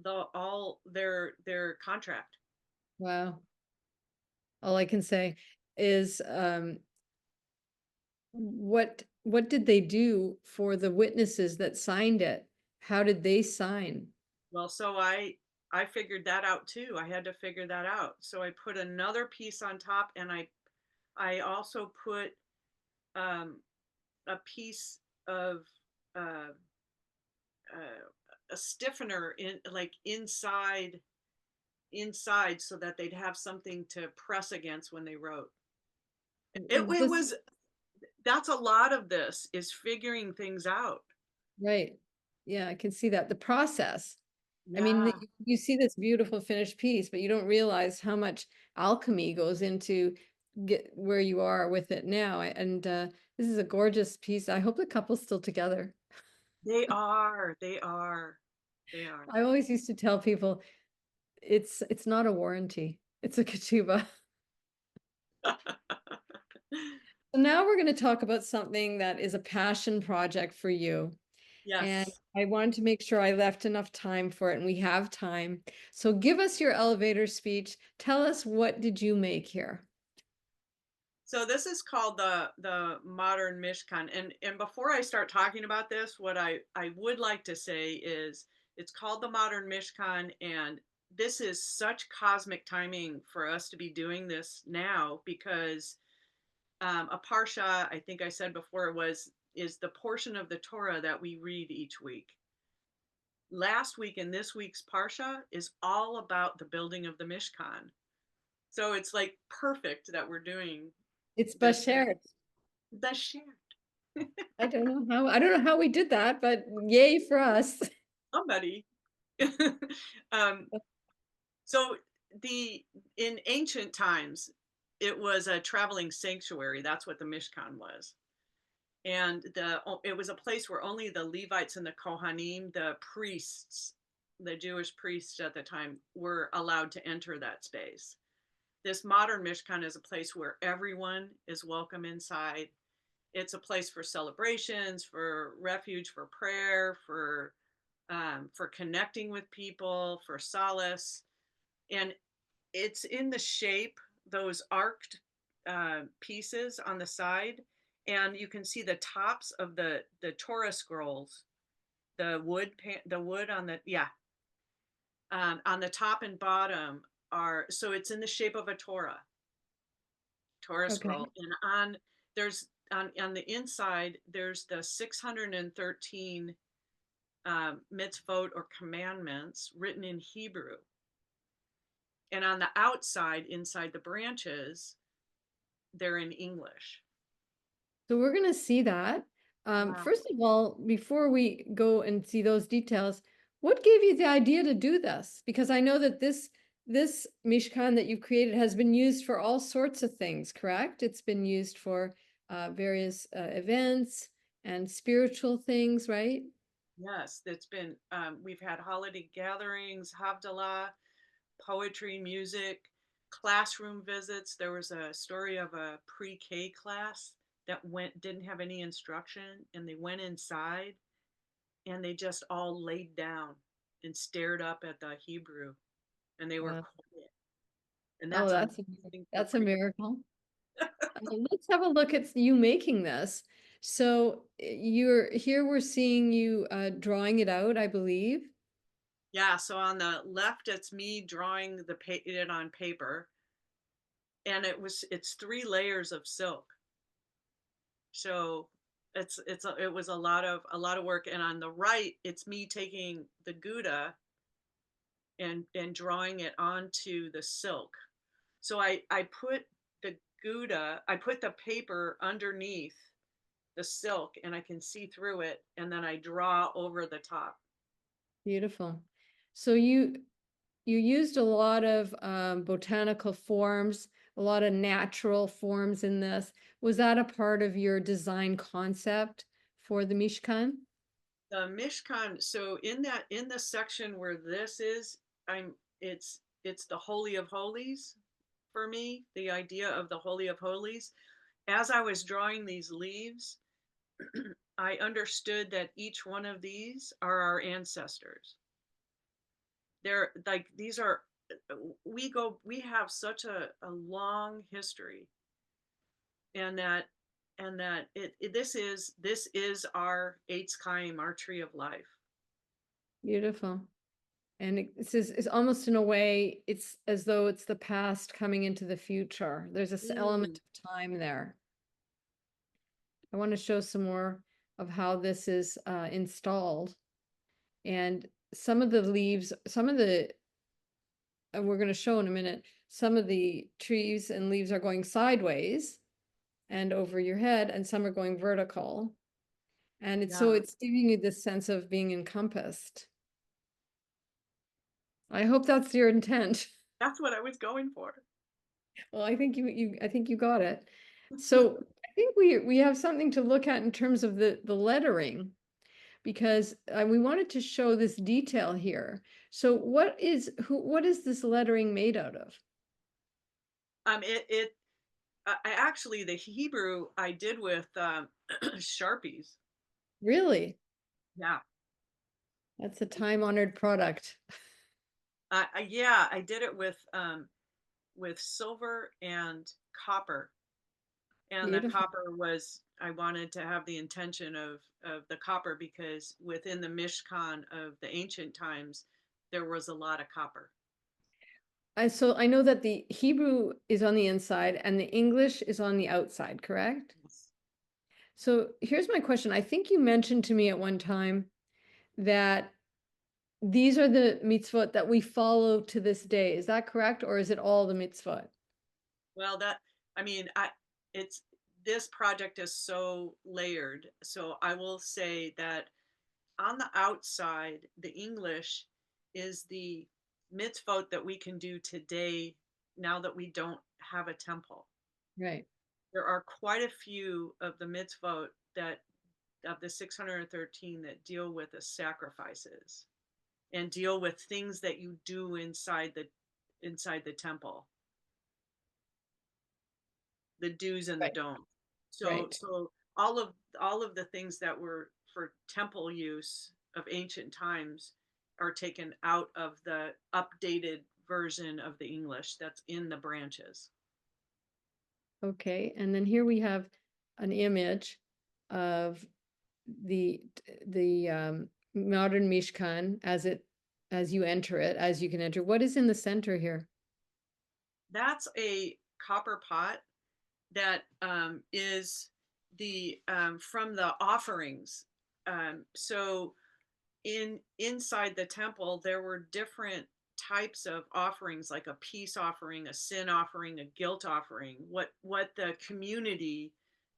all their contract.
Wow. All I can say is what did they do for the witnesses that signed it? How did they sign?
Well, so I figured that out too. I had to figure that out. So I put another piece on top, and I also put um, a piece of uh, a stiffener in, like, inside, so that they'd have something to press against when they wrote. It
This
was, that's a lot of this is figuring things out.
right. Yeah, I can see that. The process. I mean,
Yeah,
you see this beautiful finished piece, but you don't realize how much alchemy goes into get where you are with it now. And this is a gorgeous piece. I hope the couple's still together.
they are.
I always used to tell people it's not a warranty. It's a ketubah. So now we're going to talk about something that is a passion project for you. And
Yes.
I wanted to make sure I left enough time for it, and we have time. So give us your elevator speech. Tell us, what did you make here?
So this is called the modern Mishkan. And before I start talking about this, what I would like to say is it's called the modern Mishkan, and this is such cosmic timing for us to be doing this now, because a parsha, I think I said before, is the portion of the Torah that we read each week. Last week and this week's parsha is all about the building of the Mishkan. So it's like perfect that we're doing
It's
this.
Bashert.
The share.
I don't know how we did that, but yay for us.
Somebody. um, so the in ancient times, it was a traveling sanctuary. That's what the Mishkan was, and it was a place where only the Levites and the Kohanim, the priests, the Jewish priests at the time, were allowed to enter that space. This modern Mishkan is a place where everyone is welcome inside. It's a place for celebrations, for refuge, for prayer, for connecting with people, for solace. And it's in the shape, those arced pieces on the side. And you can see the tops of the Torah scrolls, the wood on the, yeah, on the top and bottom are, so it's in the shape of a Torah
Okay.
scroll. And there's, on the inside, there's the 613 mitzvot, or commandments, written in Hebrew. And on the outside, inside the branches, they're in English.
So we're going to see that.
Yeah.
First of all, before we go and see those details, what gave you the idea to do this? Because I know that this Mishkan that you've created has been used for all sorts of things, correct? It's been used for various events and spiritual things, right?
Yes, it's been, we've had holiday gatherings, Havdalah, poetry, music, classroom visits. There was a story of a pre-K class that didn't have any instruction, and they went inside, and they just all laid down and stared up at the Hebrew, and they were
Wow.
quiet. And
Oh,
that's amazing for
that's a
pre.
miracle. Let's have a look at you making this. So you're here, we're seeing you drawing it out, I believe.
Yeah, so on the left, it's me drawing it on paper, and it's 3 layers of silk. So it was a lot of work. And on the right, it's me taking the Gouda and drawing it onto the silk. So I put the Gouda, I put the paper underneath the silk and I can see through it, and then I draw over the top.
Beautiful. So you used a lot of botanical forms, a lot of natural forms in this. Was that a part of your design concept for the Mishkan?
The Mishkan, so in the section where this is, I'm it's the Holy of Holies for me, the idea of the Holy of Holies. As I was drawing these leaves, I understood that each one of these are our ancestors. They're like these are we have such a long history, and that this is our Eitz Chaim, our tree of life.
Beautiful. And it's almost in a way, it's as though it's the past coming into the future. There's this element
Mm.
of time there. I want to show some more of how this is installed. And some of the leaves, and we're going to show in a minute, some of the trees and leaves are going sideways and over your head, and some are going vertical. And
Yeah,
it's giving you this sense of being encompassed. I hope that's your intent.
that's what I was going for.
Well, I think you got it. So I think we have something to look at in terms of the lettering, because we wanted to show this detail here. So what is this lettering made out of?
It I actually the Hebrew I did with Sharpies.
Really?
Yeah.
That's a time-honored product.
Yeah, I did it with silver and copper. And the
Beautiful.
copper was, I wanted to have the intention of the copper because within the Mishkan of the ancient times, there was a lot of copper.
So I know that the Hebrew is on the inside and the English is on the outside, correct?
Yes.
So here's my question. I think you mentioned to me at one time that these are the mitzvot that we follow to this day. Is that correct? Or is it all the mitzvot?
Well, I mean, it's, this project is so layered. So I will say that on the outside, the English is the mitzvot that we can do today now that we don't have a temple.
Right.
There are quite a few of the mitzvot that of the 613 that deal with the sacrifices and deal with things that you do inside the temple, the do's and the
Right.
don'ts. So
Right.
all of the things that were for temple use of ancient times are taken out of the updated version of the English that's in the branches.
Okay. And then here we have an image of the modern Mishkan as you enter it, as you can enter. What is in the center here?
That's a copper pot that is the from the offerings. So inside the temple, there were different types of offerings, like a peace offering, a sin offering, a guilt offering. What the community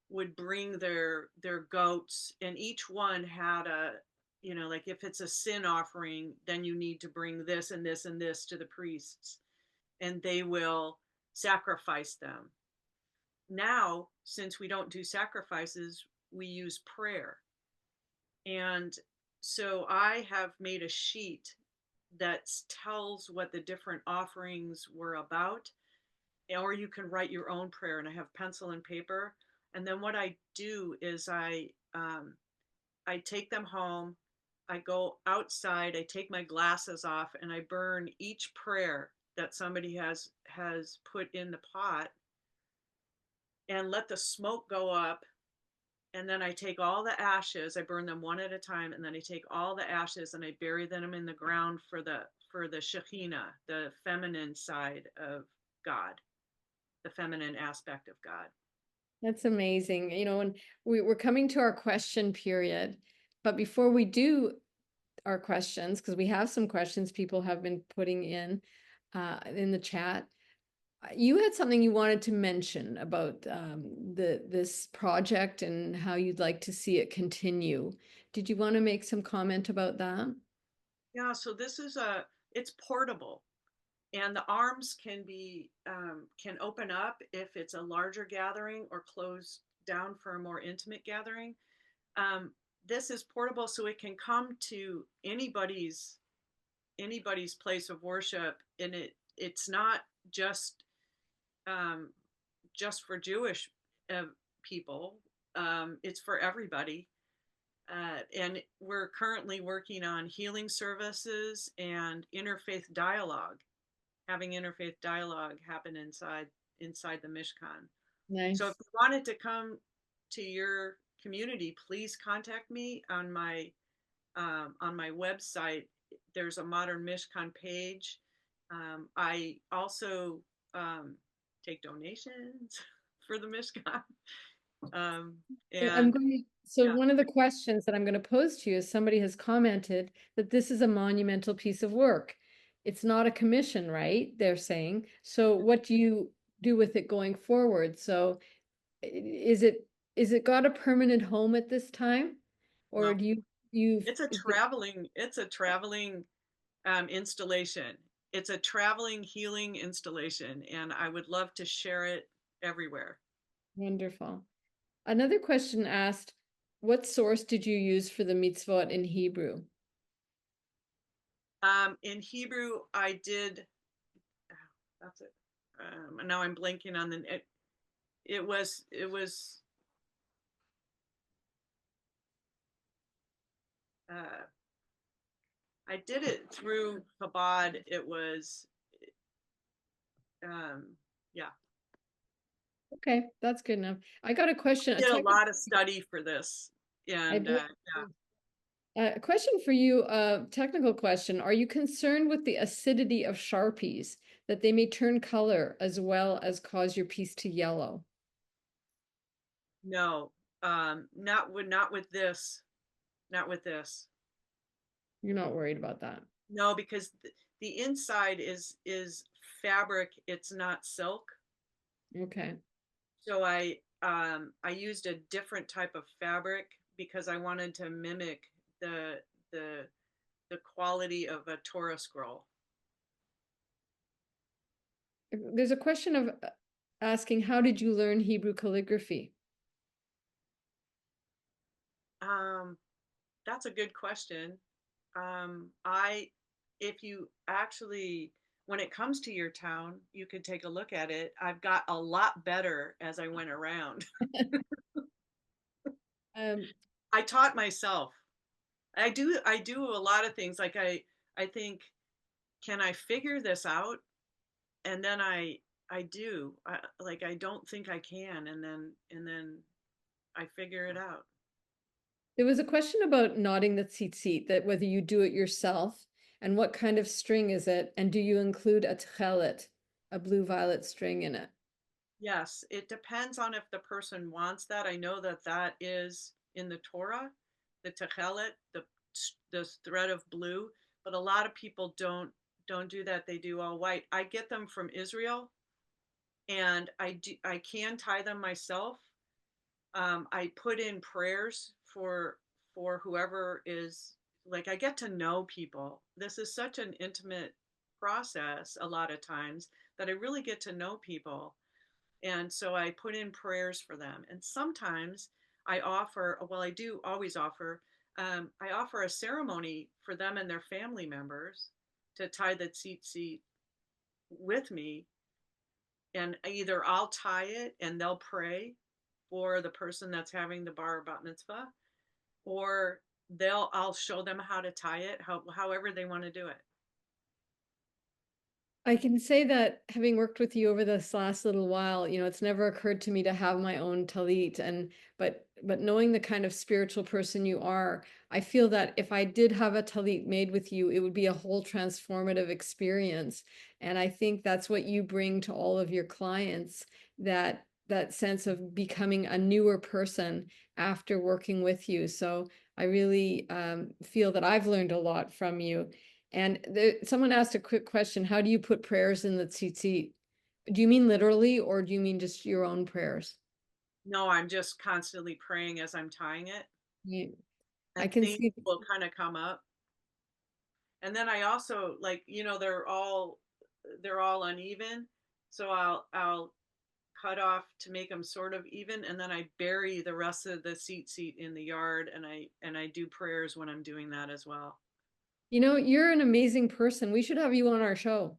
would bring their goats, and each one had a, you know, like if it's a sin offering, then you need to bring this and this and this to the priests, and they will sacrifice them. Now, since we don't do sacrifices, we use prayer. And so I have made a sheet that tells what the different offerings were about, or you can write your own prayer. And I have pencil and paper. And then what I do is I take them home. I go outside. I take my glasses off, and I burn each prayer that somebody has put in the pot, and let the smoke go up and then I take all the ashes, I burn them one at a time, and then I take all the ashes and I bury them in the ground for the Shekhinah, the feminine side of God, the feminine aspect of God.
That's amazing. And we're coming to our question period, but before we do our questions, because we have some questions people have been putting in the chat. You had something you wanted to mention about this project and how you'd like to see it continue. Did you want to make some comment about that?
Yeah, so it's portable, and the arms can open up if it's a larger gathering or close down for a more intimate gathering. Um, this is portable, so it can come to anybody's place of worship, and it's not just um, just for Jewish people. It's for everybody. And we're currently working on healing services and interfaith dialogue, having interfaith dialogue happen inside the Mishkan. So if
Nice.
you wanted to come to your community, please contact me on my website. There's a Modern Mishkan page. I also take donations for the Mishkan. Um, and
So
yeah,
one of the questions that I'm going to pose to you is somebody has commented that this is a monumental piece of work. It's not a commission, right? They're saying. So what do you do with it going forward? So is it got a permanent home at this time? Or
no,
do you
it's a traveling installation. It's a traveling healing installation, and I would love to share it everywhere.
wonderful. Another question asked, what source did you use for the mitzvot in Hebrew?
In Hebrew, I did. That's it. Now I'm blanking on it was uh, I did it through Chabad. It was yeah.
Okay, that's good enough. I got a question,
I did a lot of study for this,
I
and
believe,
yeah.
a question for you, a technical question. Are you concerned with the acidity of Sharpies, that they may turn color as well as cause your piece to yellow?
No, not with this, not with this.
You're not worried about that.
No, because the inside is fabric. It's not silk.
Okay.
So I used a different type of fabric because I wanted to mimic the the the quality of a Torah scroll.
There's a question of asking, how did you learn Hebrew calligraphy?
Um, that's a good question. I if you actually when it comes to your town, you could take a look at it. I've got a lot better as I went around.
Um,
I taught myself. I do a lot of things like I think, can I figure this out? And then I do. Like I don't think I can, and then I figure it out.
there was a question about knotting the tzitzit, that whether you do it yourself and what kind of string is it, and do you include a tchelet, a blue-violet string in it?
Yes, it depends on if the person wants that. I know that that is in the Torah, the techelet, the thread of blue, but a lot of people don't do that. They do all white. I get them from Israel, and I can tie them myself. I put in prayers for whoever is, like, I get to know people. This is such an intimate process a lot of times that I really get to know people, and so I put in prayers for them. And sometimes I do always offer, I offer a ceremony for them and their family members to tie the tzitzit with me. And either I'll tie it and they'll pray for the person that's having the bar or bat mitzvah, or I'll show them how to tie it, however they want to do it.
I can say that having worked with you over this last little while, it's never occurred to me to have my own talit, and but knowing the kind of spiritual person you are, I feel that if I did have a talit made with you, it would be a whole transformative experience. And I think that's what you bring to all of your clients, that sense of becoming a newer person after working with you. So I really feel that I've learned a lot from you. And someone asked a quick question. How do you put prayers in the tzitzit? Do you mean literally, or do you mean just your own prayers?
No, I'm just constantly praying as I'm tying it,
I
and
can
things
see.
will kind of come up. And then I also like, they're all uneven. So I'll cut off to make them sort of even, and then I bury the rest of the seat in the yard, and I do prayers when I'm doing that as well.
You're an amazing person. We should have you on our show.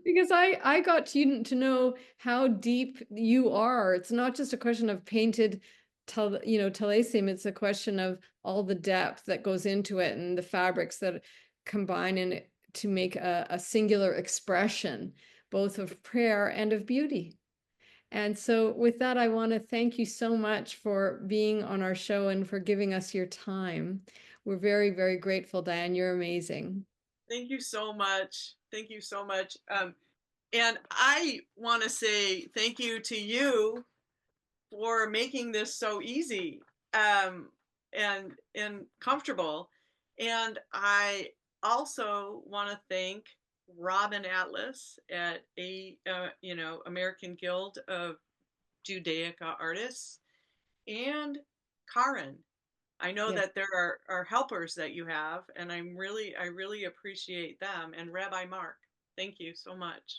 Because I got to know how deep you are. It's not just a question of painted talcum. It's a question of all the depth that goes into it and the fabrics that combine in it to make a singular expression, both of prayer and of beauty. And so with that, I want to thank you so much for being on our show and for giving us your time. We're very, very grateful, Diane. You're amazing.
Thank you so much. Thank you so much. And I want to say thank you to you for making this so easy, and comfortable. And I also want to thank Robin Atlas at American Guild of Judaica Artists, and Karen. I know
Yes.
that there are helpers that you have, and I really appreciate them. And Rabbi Mark, thank you so much.